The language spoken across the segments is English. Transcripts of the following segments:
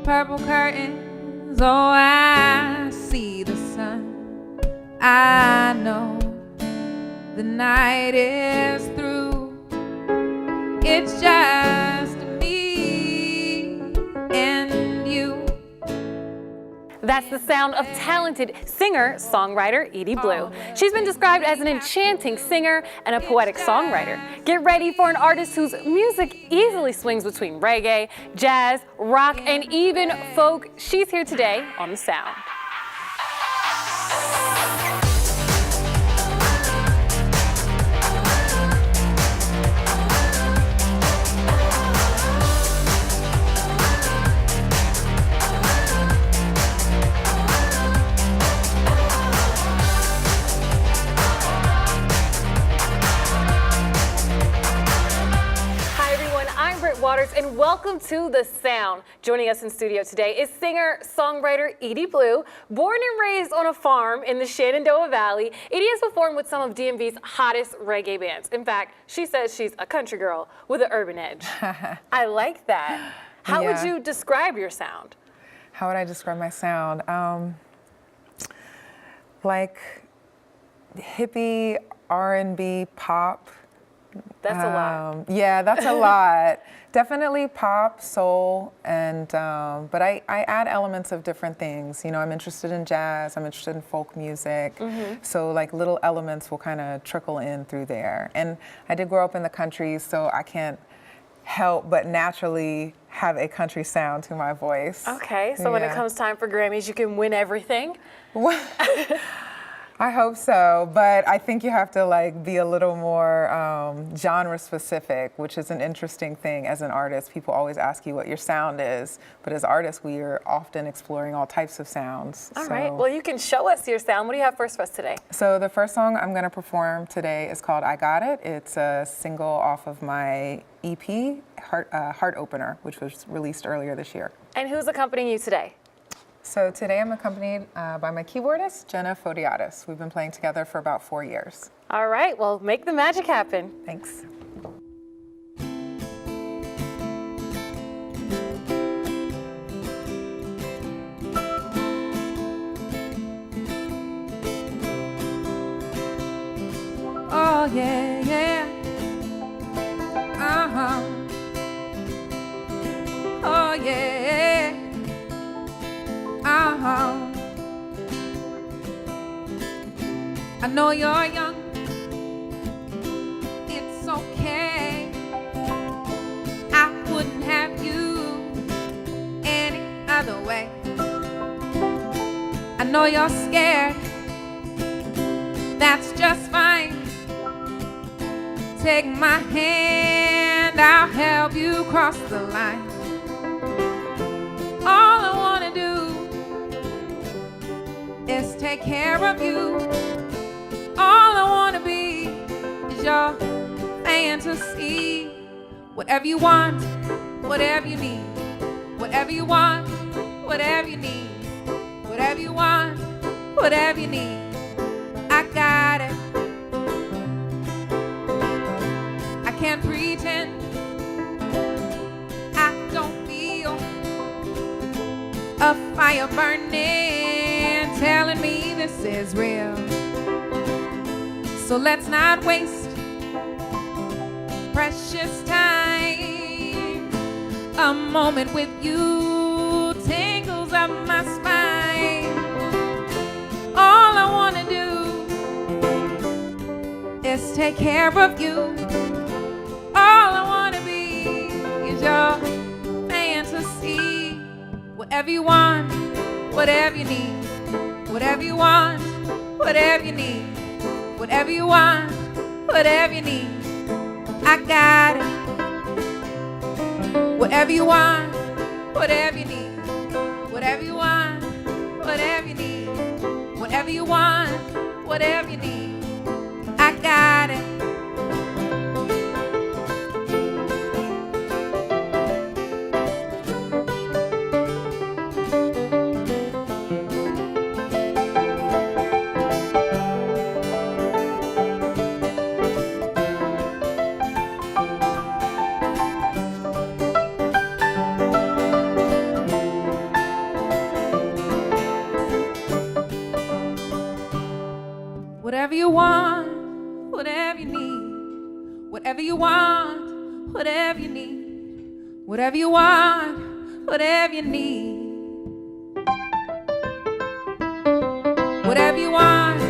purple curtains, oh, I see the sun. I know the night is through. It's just me and you. That's the sound of talented singer-songwriter Edy Blu. She's been described as an enchanting singer and a poetic songwriter. Get ready for an artist whose music easily swings between reggae, jazz, rock, and even folk. She's here today on The Sound. I'm Britt Waters, and welcome to The Sound. Joining us in studio today is singer-songwriter Edy Blu. Born and raised on a farm in the Shenandoah Valley, Edie has performed with some of DMV's hottest reggae bands. In fact, she says she's a country girl with an urban edge. I like that. How would you describe your sound? How would I describe my sound? Like hippie R&B pop. That's a lot. Yeah, that's a lot. Definitely pop, soul, and but I add elements of different things. You know, I'm interested in jazz, I'm interested in folk music, so like little elements will kind of trickle in through there. And I did grow up in the country, so I can't help but naturally have a country sound to my voice. Okay, so when it comes time for Grammys, you can win everything? I hope so, but I think you have to like be a little more genre specific, which is an interesting thing as an artist. People always ask you what your sound is, but as artists, we are often exploring all types of sounds. All right, well, you can show us your sound. What do you have first for us today? So the first song I'm gonna perform today is called I Got It. It's a single off of my EP, Heart Opener, which was released earlier this year. And who's accompanying you today? So today I'm accompanied by my keyboardist, Jenna Fodiatis. We've been playing together for about 4 years. All right, well, make the magic happen. Thanks. Oh yeah, yeah. Uh-huh. Oh yeah. Uh-huh. I know you're young. It's okay. I wouldn't have you any other way. I know you're scared. That's just fine. Take my hand, I'll help you cross the line. All I wanna do is take care of you. All I wanna be is your fantasy. Whatever you want, whatever you need. Whatever you want, whatever you need. Whatever you want, whatever you need. I got it. I can't pretend I don't feel a fire burning, telling me this is real. So let's not waste precious time. A moment with you tingles up my spine. All I wanna do is take care of you. All I wanna be is your fantasy. Whatever you want, whatever you need. Whatever you want, whatever you need. Whatever you want, whatever you need. I got it. Whatever you want, whatever you need. Whatever you want, whatever you need. Whatever you want, whatever you need. I got it. Whatever you want, whatever you need. Whatever you want, whatever you need. Whatever you want, whatever you need. Whatever you want,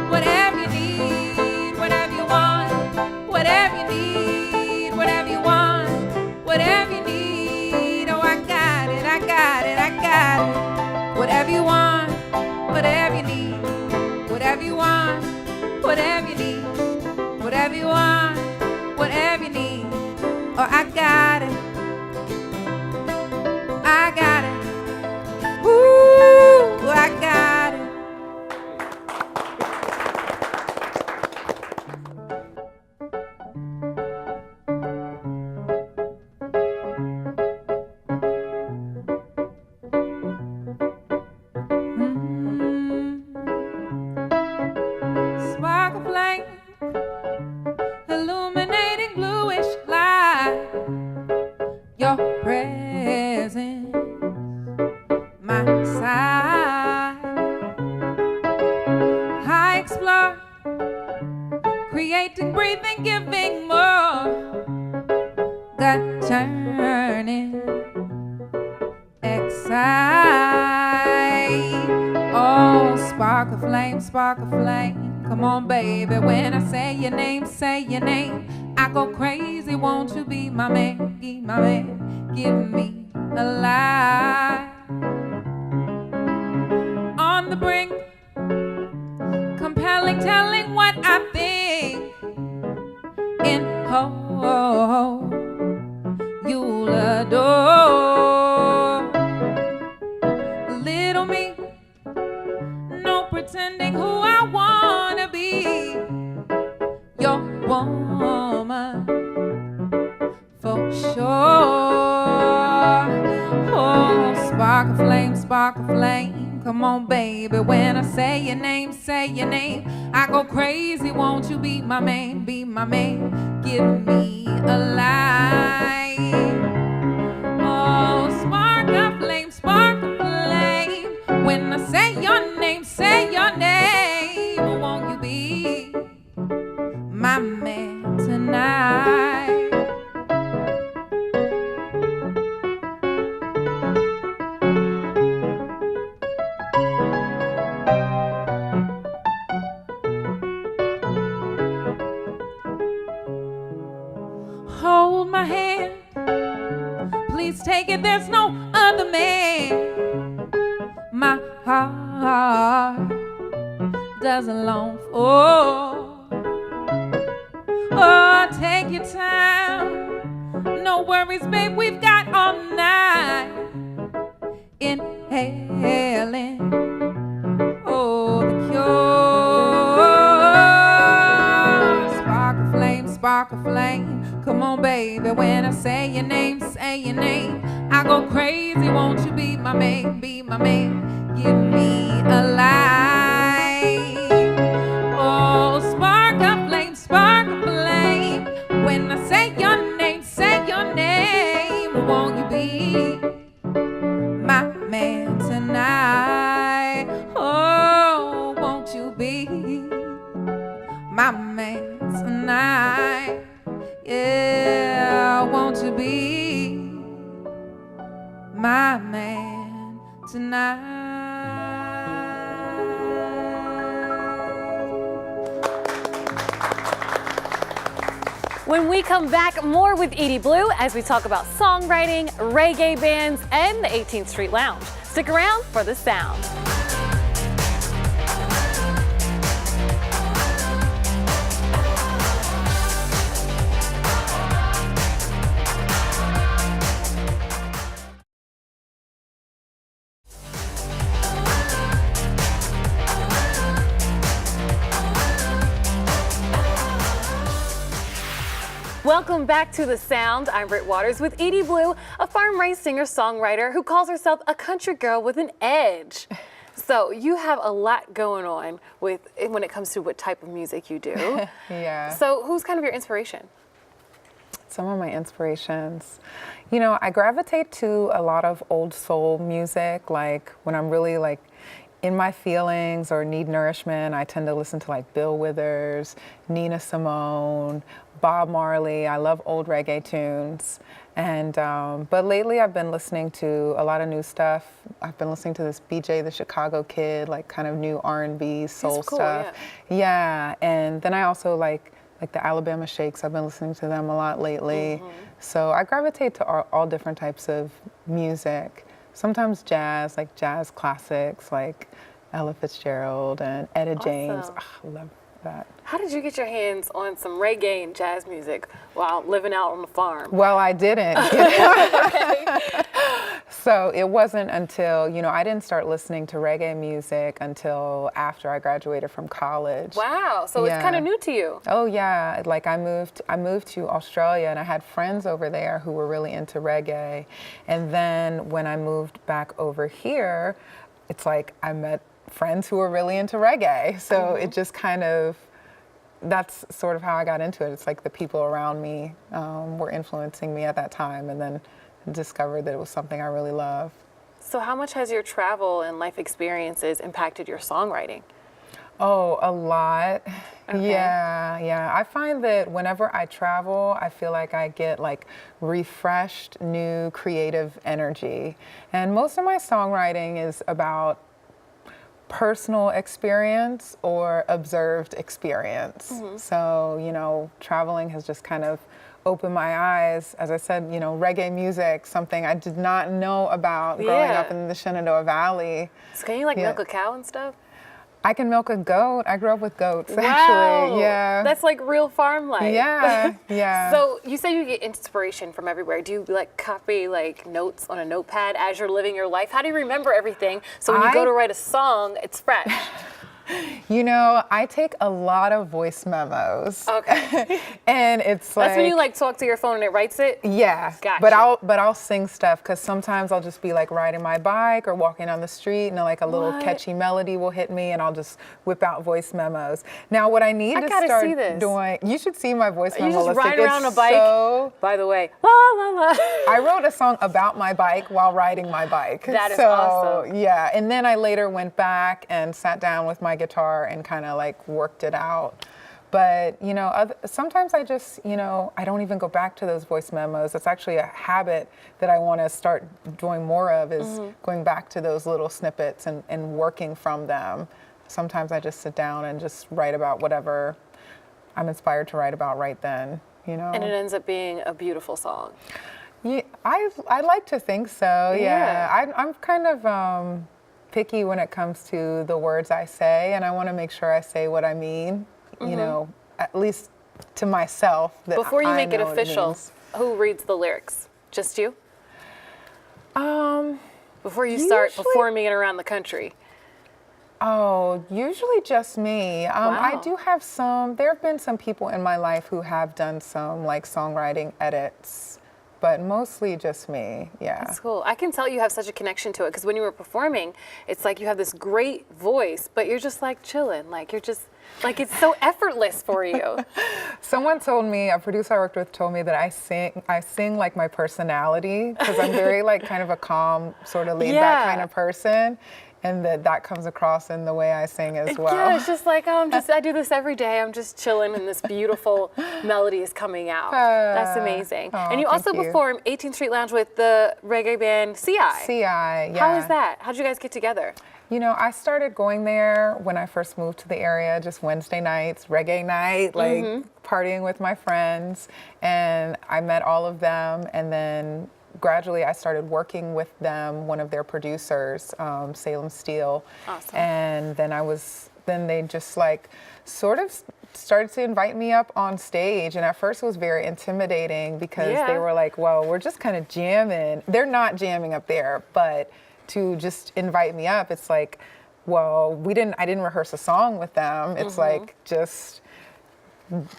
whatever you need. Whatever you want, whatever you need. Whatever you want, whatever you need. Oh, I got it, I got it, I got it. Whatever you want, whatever you need. Whatever you want, whatever you need. Whatever you want, whatever you need. Oh, I got it. I got it. Ooh, I got it. Spark a flame, illuminating bluish light. Your presence, my side. I explore, creating, breathing, giving more. Gut turning, excite. Oh, spark a flame. Come on, baby, when I say your name, I go crazy, won't you be my man, give me a light. On the brink, compelling, telling what I think. In hope, you'll adore. Little me, no pretending who I wanna be. Your woman, for sure. Oh, spark a flame. Come on, baby, when I say your name, I go crazy, won't you be my man, give me a light. Oh, spark a flame. When I say your name, won't you be my man tonight? Hold my hand, please take it, there's no other man. My heart doesn't long for. Oh, take your time, no worries, babe, we've got all night. Inhaling, oh, the cure. Spark a flame. Come on, baby, when I say your name, I go crazy, won't you be my man, give me a light. Oh, spark a flame. When I say your name, won't you be my man tonight? Oh, won't you be my man tonight? Yeah, won't you be my man tonight? When we come back, more with Edy Blu as we talk about songwriting, reggae bands, and the 18th Street Lounge. Stick around for the sound. Welcome back to The Sound. I'm Britt Waters with Edy Blu, a farm-raised singer-songwriter who calls herself a country girl with an edge. So you have a lot going on when it comes to what type of music you do. Yeah. So who's kind of your inspiration? Some of my inspirations. You know, I gravitate to a lot of old soul music, like when I'm really like in my feelings or need nourishment, I tend to listen to like Bill Withers, Nina Simone, Bob Marley. I love old reggae tunes. And but lately I've been listening to a lot of new stuff. I've been listening to this BJ the Chicago Kid, like kind of new R&B soul cool, stuff. Yeah, and then I also like the Alabama Shakes. I've been listening to them a lot lately. So I gravitate to all different types of music. Sometimes jazz, like jazz classics, like Ella Fitzgerald and Etta James. Awesome. I love that. How did you get your hands on some reggae and jazz music while living out on the farm? Well, I didn't. So it wasn't until, I didn't start listening to reggae music until after I graduated from college. Wow, so it's kind of new to you. Oh yeah, like I moved to Australia and I had friends over there who were really into reggae. And then when I moved back over here, it's like I met friends who were really into reggae. So it just kind of, that's sort of how I got into it. It's like the people around me were influencing me at that time, and then discovered that it was something I really love. So how much has your travel and life experiences impacted your songwriting? Oh, a lot. Okay. Yeah. I find that whenever I travel, I feel like I get like refreshed, new creative energy. And most of my songwriting is about personal experience or observed experience. So, traveling has just kind of opened my eyes. As I said, reggae music, something I did not know about growing up in the Shenandoah Valley. So can you like milk a cow and stuff? I can milk a goat. I grew up with goats, Wow. actually. Yeah. That's like real farm life. Yeah. So you say you get inspiration from everywhere. Do you like copy like notes on a notepad as you're living your life? How do you remember everything so when you go to write a song, it's fresh? I take a lot of voice memos. Okay. And it's like, That's when you like talk to your phone and it writes it? Yeah. Gotcha. But I'll sing stuff because sometimes I'll just be like riding my bike or walking on the street and like a little catchy melody will hit me and I'll just whip out voice memos. Now what I need to start doing, you should see my voice memo. You just ride around a bike. By the way, la la la. I wrote a song about my bike while riding my bike. That is awesome. Yeah, and then I later went back and sat down with my guitar and kind of like worked it out. But, sometimes I just, I don't even go back to those voice memos. It's actually a habit that I want to start doing more of is going back to those little snippets and working from them. Sometimes I just sit down and just write about whatever I'm inspired to write about right then, And it ends up being a beautiful song. Yeah, I like to think so, yeah. I'm kind of picky when it comes to the words I say, and I want to make sure I say what I mean, at least to myself. That Before you I make it know what official, who reads the lyrics? Just you? Before you start performing it around the country? Oh, usually just me. I Wow. do have there have been some people in my life who have done some like songwriting edits, but mostly just me, yeah. That's cool. I can tell you have such a connection to it because when you were performing, it's like you have this great voice, but you're just like chilling. Like you're just, like it's so effortless for you. Someone told me, a producer I worked with told me that I sing like my personality because I'm very like kind of a calm, sort of laid back kind of person. And that comes across in the way I sing as well. Yeah, it's just like, I do this every day. I'm just chilling and this beautiful melody is coming out. That's amazing. And you also perform 18th Street Lounge with the reggae band CI. CI, yeah. How is that? How did you guys get together? I started going there when I first moved to the area, just Wednesday nights, reggae night, like partying with my friends. And I met all of them, and then gradually I started working with them, one of their producers, Salem Steele. Awesome. And then they just like sort of started to invite me up on stage. And at first it was very intimidating because they were like, well, we're just kind of jamming. They're not jamming up there, but to just invite me up, it's like, well, I didn't rehearse a song with them. It's like, just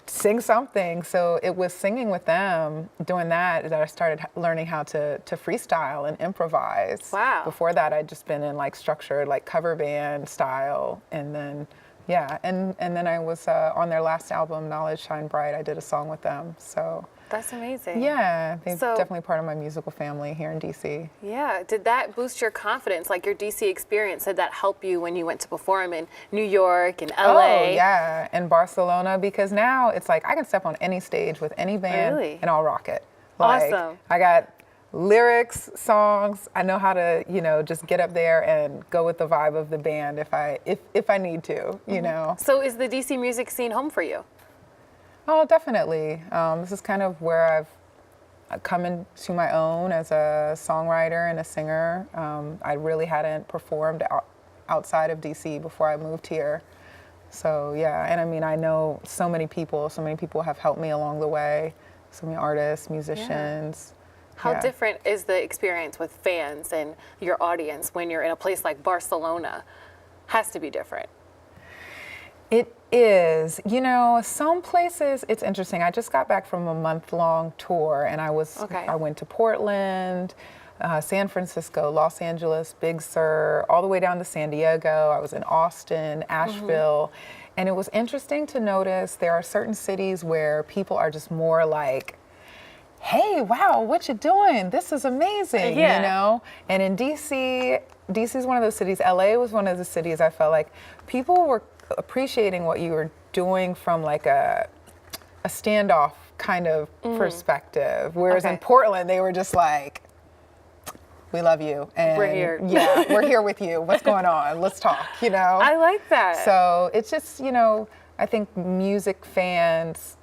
sing something. So it was singing with them, doing that I started learning how to freestyle and improvise. Wow. Before that, I'd just been in like structured like cover band style. And then, and then I was on their last album, Knowledge Shine Bright. I did a song with them. So That's amazing. Yeah, they're So- definitely part of my musical family here in DC. Yeah. Did that boost your confidence? Like your DC experience, did that help you when you went to perform in New York and LA? Oh, yeah, in Barcelona, because now it's like I can step on any stage with any band Really? and I'll rock it. Like, Awesome. I got lyrics, songs. I know how to, you know, just get up there and go with the vibe of the band if I need to, you know. So is the DC music scene home for you? Oh, definitely. This is kind of where I've come into my own as a songwriter and a singer. I really hadn't performed outside of DC before I moved here. So yeah, and I mean, I know so many people have helped me along the way, so many artists, musicians. How Yeah. different is the experience with fans and your audience when you're in a place like Barcelona? Has to be different. It is. You know, some places it's interesting. I just got back from a month-long tour, and I went to Portland, San Francisco, Los Angeles, Big Sur, all the way down to San Diego. I was in Austin, Asheville, and it was interesting to notice there are certain cities where people are just more like, hey, wow, what you doing? This is amazing, Yeah. you know? And in DC is one of those cities, LA was one of the cities I felt like people were appreciating what you were doing from like a standoff kind of perspective. Whereas in Portland, they were just like, we love you. And We're here. Yeah, we're here with you. What's going on? Let's talk, you know? I like that. So it's just, you know, I think music fans,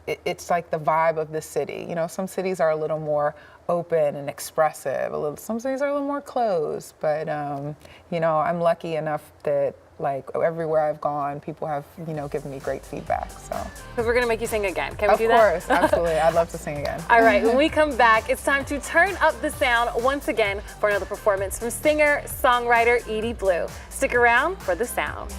it's like the vibe of the city. You know, some cities are a little more open and expressive. Some cities are a little more closed. But, you know, I'm lucky enough that like everywhere I've gone, people have, you know, given me great feedback. So. Because we're going to make you sing again. Can we do Of that? course, absolutely. I'd love to sing again. All right, when we come back, it's time to turn up the sound once again for another performance from singer-songwriter Edy Blu. Stick around for the sound.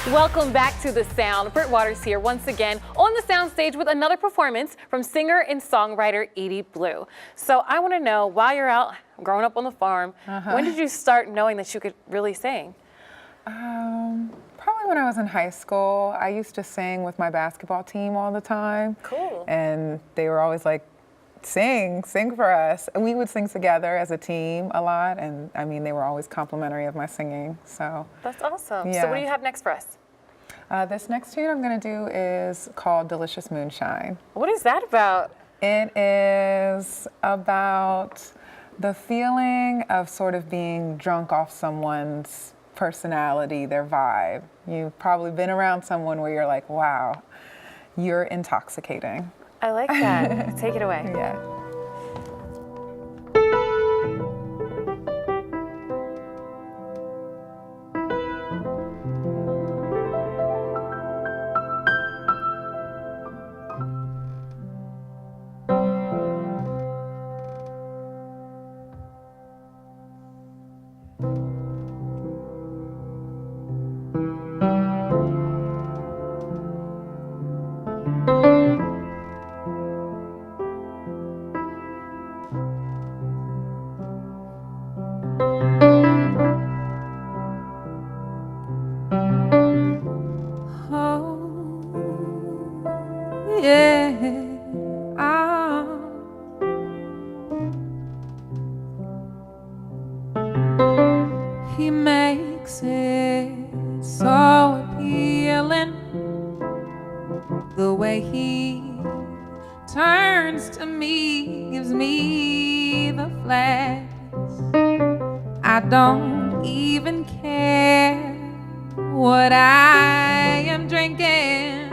Welcome back to The Sound. Britt Waters here once again on the sound stage with another performance from singer and songwriter Edy Blu. So I want to know, while you're out growing up on the farm, when did you start knowing that you could really sing? Probably when I was in high school. I used to sing with my basketball team all the time. Cool. And they were always like, sing for us. And we would sing together as a team a lot. And I mean, they were always complimentary of my singing, so. That's awesome. Yeah. So what do you have next for us? This next tune I'm gonna do is called Delicious Moonshine. What is that about? It is about the feeling of sort of being drunk off someone's personality, their vibe. You've probably been around someone where you're like, wow, you're intoxicating. I like that. Take it away. Yeah. He makes it so appealing, the way he turns to me, gives me the flash. I don't even care what I am drinking.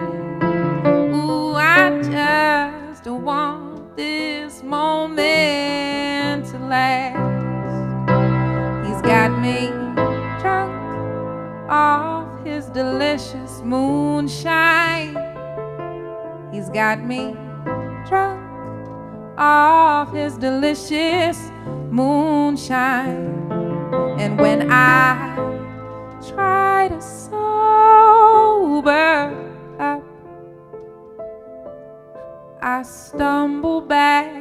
Ooh, I just want this moment to last. He's got me drunk off his delicious moonshine. He's got me drunk off his delicious moonshine. And when I try to sober up, I stumble back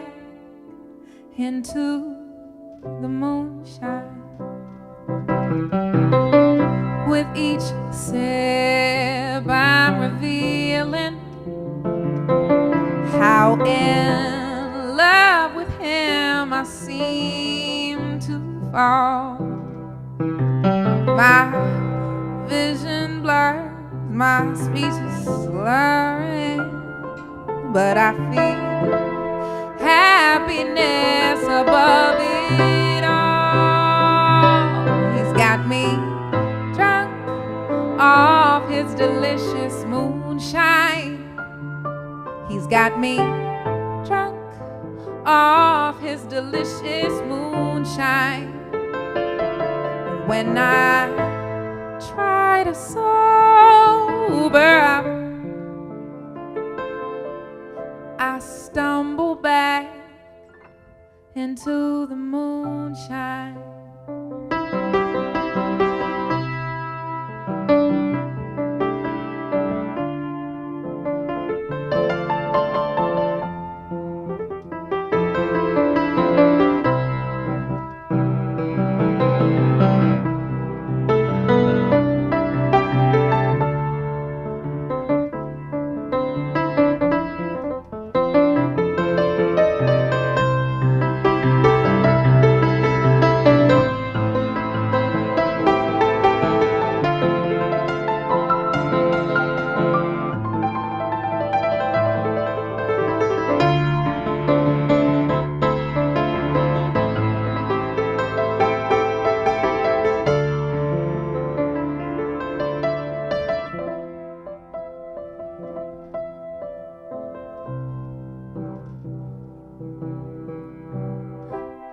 into the moonshine. With each sip I'm revealing how in love with him I seem to fall. My vision blurs, my speech is slurring, but I feel happiness above it all. He's got me drunk off his delicious moonshine. He's got me drunk off his delicious moonshine. When I try to sober up, I stumble back into the moonshine.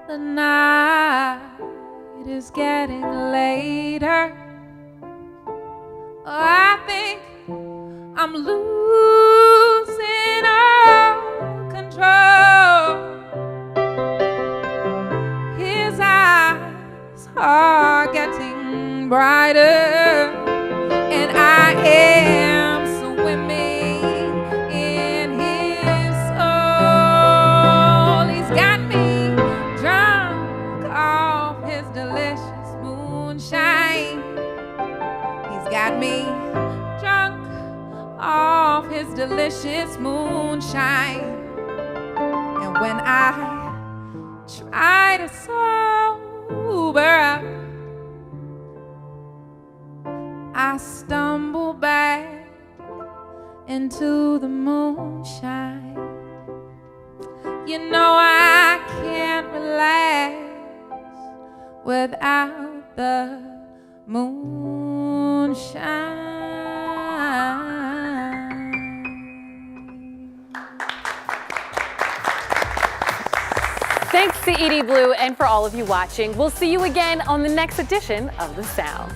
The night is getting later. I think I'm losing all control. His eyes are getting brighter, and I am swimming in his soul. He's got me drunk off his delicious moonshine. He's got me drunk off his delicious moonshine. And when I try to sober up, I stumble back into the moonshine. You know I can't relax without the moonshine. Thanks to Edy Blu and for all of you watching. We'll see you again on the next edition of The Sound.